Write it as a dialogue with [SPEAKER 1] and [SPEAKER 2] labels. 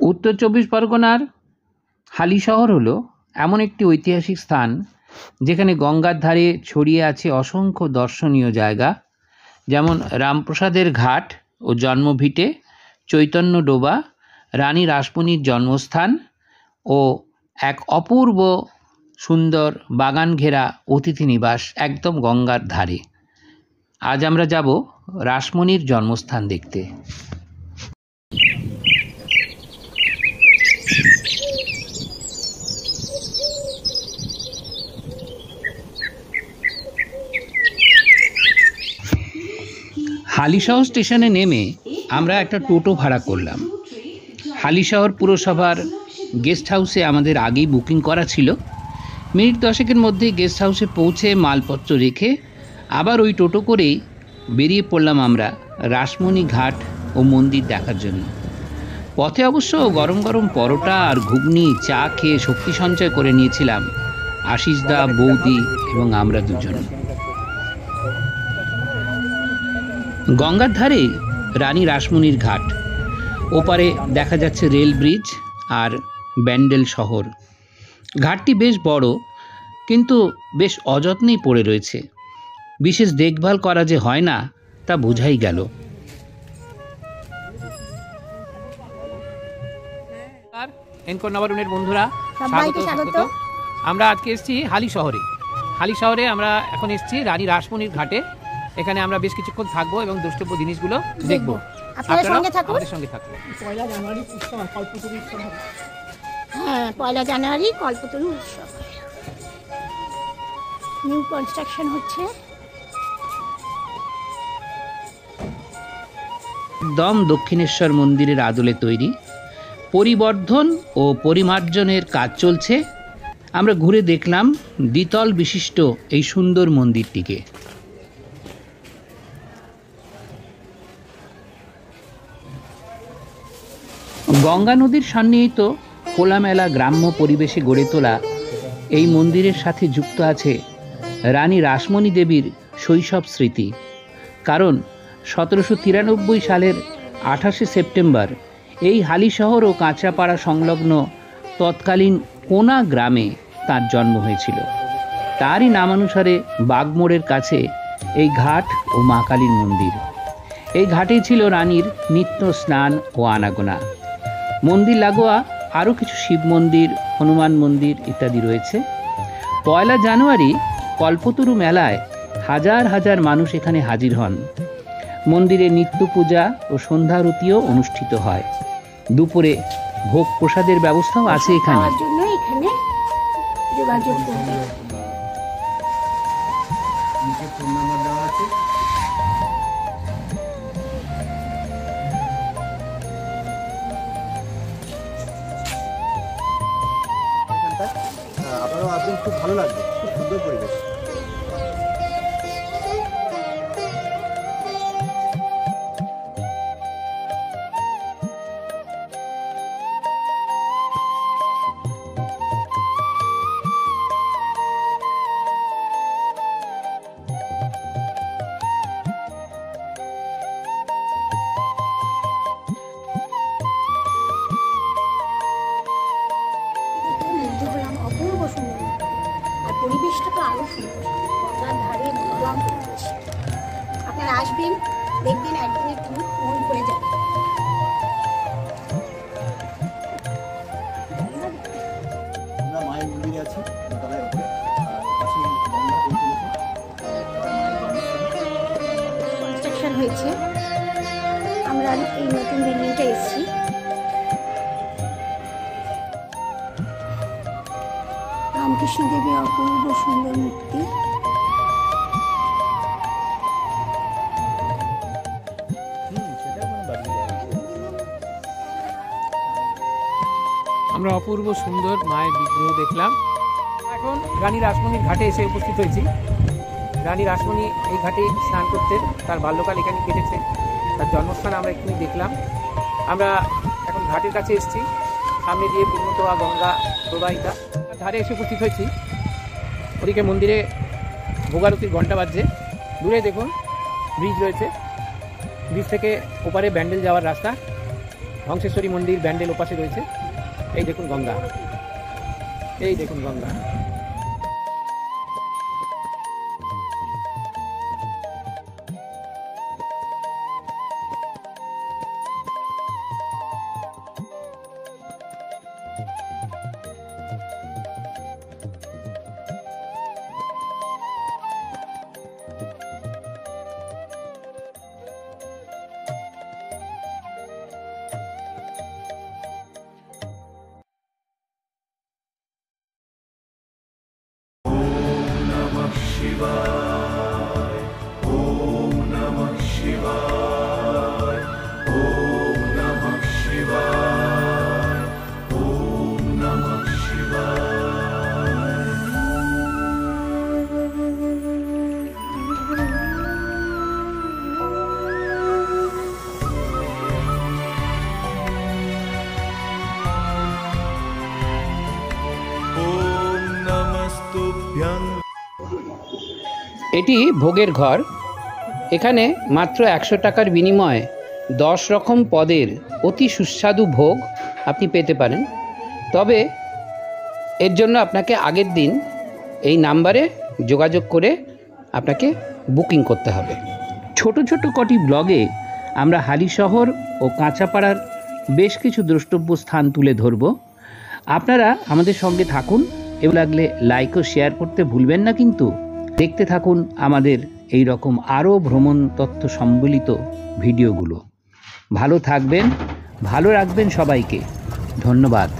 [SPEAKER 1] উত্তর চব্বিশ পরগনার হালিশহর হলো এমন একটি ঐতিহাসিক স্থান যেখানে গঙ্গার ধারে ছড়িয়ে আছে অসংখ্য দর্শনীয় জায়গা, যেমন রামপ্রসাদের ঘাট ও জন্মভিটে, চৈতন্য ডোবা, রানী রাসমণির জন্মস্থান ও এক অপূর্ব সুন্দর বাগান ঘেরা অতিথি নিবাস একদম গঙ্গার ধারে। আজ আমরা যাব রাসমণির জন্মস্থান দেখতে। হালিশহর স্টেশনে নেমে আমরা একটা টোটো ভাড়া করলাম। হালিশহর পুরসভার গেস্ট হাউসে আমাদের আগেই বুকিং করা ছিল। মিনিট 10-এর মধ্যেই গেস্ট হাউসে পৌঁছে মালপত্র রেখে আবার ওই টোটো করেই বেরিয়ে পড়লাম আমরা রাসমণি ঘাট ও মন্দির দেখার জন্য। পথে অবশ্য গরম গরম পরোটা আর ঘুগনি চা খেয়ে শক্তি সঞ্চয় করে নিয়েছিলাম আশিসদা, বৌদি এবং আমরা দুজন। গঙ্গার ধারে রানী রাসমণির ঘাট, ওপারে দেখা যাচ্ছে রেল ব্রিজ আর ব্যান্ডেল শহর। ঘাটটি বেশ বড়, কিন্তু বেশ অযত্নেই পড়ে রয়েছে। বিশেষ দেখভাল করা যে হয় না তা বোঝাই গেল। এনকোর নবারুণের বন্ধুরা, স্বাগত। আমরা আজকে এসেছি হালিশহরে আমরা এখন এসেছি রানী রাসমণির ঘাটে। এখানে আমরা বেশ কিছুক্ষণ থাকবো এবং দ্রষ্টব্য জিনিসগুলো দেখবো।
[SPEAKER 2] আপনাদের সঙ্গে থাকুন।
[SPEAKER 3] পয়লা জানুয়ারি উৎসব, কল্পতরু উৎসব হবে।
[SPEAKER 2] হ্যাঁ, পয়লা জানুয়ারি কল্পতরু উৎসব, নিউ কনস্ট্রাকশন হচ্ছে।
[SPEAKER 1] একদম দক্ষিণেশ্বর মন্দিরের আদলে তৈরি, পরিবর্ধন ও পরিমার্জনের কাজ চলছে। আমরা ঘুরে দেখলাম দ্বিতল বিশিষ্ট এই সুন্দর মন্দিরটিকে। গঙ্গা নদীর সন্নিহিত খোলামেলা গ্রাম্য পরিবেশে গড়ে তোলা এই মন্দিরের সাথে যুক্ত আছে রানী রাসমণি দেবীর শৈশব স্মৃতি। কারণ 1793 সালের 28শে সেপ্টেম্বর এই হালিশহর ও কাঁচরাপাড়া সংলগ্ন তৎকালীন কোনা গ্রামে তার জন্ম হয়েছিল। তারই নামানুসারে বাগমোড়ের কাছে এই ঘাট ও মা কালীর মন্দির। এই ঘাটেই ছিল রানীর নিত্য স্নান ও আনাগোনা। মন্দির লাগোয়া আরও কিছু শিব মন্দির, হনুমান মন্দির ইত্যাদি রয়েছে। পয়লা জানুয়ারি কল্পতরু মেলায় হাজার হাজার মানুষ এখানে হাজির হন। মন্দিরে নিত্য পূজা ও সন্ধ্যারতিও অনুষ্ঠিত হয়। দুপুরে ভোগ প্রসাদের ব্যবস্থাও আছে এখানে।
[SPEAKER 2] যোগাযোগ করবে।
[SPEAKER 3] আপনারাও আসবেন, খুব ভালো লাগবে, খুব সুন্দর পরিবেশ।
[SPEAKER 2] অপূর্ব সুন্দর, আর পরিবেশটা তো আরো সুন্দর। গঙ্গার ধারে মনোরম পরিবেশ। আপনারা আসবেন, দেখবেন, একদমই মন ভরে যাবে।
[SPEAKER 3] আমরা মায়ের মন্দিরে আছি,
[SPEAKER 2] কনস্ট্রাকশন হয়েছে। আমরা এই নতুন বিল্ডিংটা এসেছি। রামকৃষ্ণ দেবীর অপূর্ব সুন্দর মূর্তি।
[SPEAKER 1] আমরা অপূর্ব সুন্দর মায়ের বিগ্রহ দেখলাম। এখন রানী রাসমণির ঘাটে এসে উপস্থিত হয়েছি। রানী রাসমণি এই ঘাটে স্নান করতেন, তার বাল্যকাল এখানে কেটেছে, তার জন্মস্থান আমরা এখানে দেখলাম। আমরা এখন ঘাটের কাছে এসেছি, সামনে দিয়ে পূর্ণতোয়া গঙ্গা প্রবাহিতা। ধারে এসে উপস্থিত হয়েছি। ওদিকে মন্দিরে ভোগারতির ঘণ্টা বাজছে। দূরে দেখুন ব্রিজ রয়েছে, ব্রিজ থেকে ওপারে ব্যান্ডেল যাওয়ার রাস্তা। হংসেশ্বরী মন্দির ব্যান্ডেল ওপাশে রয়েছে। এই দেখুন গঙ্গা, এই দেখুন গঙ্গা। এটি ভোগের ঘর। এখানে মাত্র 100 টাকার বিনিময়ে 10 রকম পদের অতি সুস্বাদু ভোগ আপনি পেতে পারেন। তবে এর জন্য আপনাকে আগের দিন এই নাম্বারে যোগাযোগ করে আপনাকে বুকিং করতে হবে। ছোট ছোট কটি ব্লগে আমরা হালিশহর ও কাঁচাপাড়ার বেশ কিছু দ্রষ্টব্য স্থান তুলে ধরব। আপনারা আমাদের সঙ্গে থাকুন। এও লাগলে লাইক ও শেয়ার করতে ভুলবেন না কিন্তু। দেখতে থাকুন আমাদের এই রকম আরও ভ্রমণ তথ্য সম্বলিত ভিডিওগুলো। ভালো থাকবেন, ভালো রাখবেন সবাইকে। ধন্যবাদ।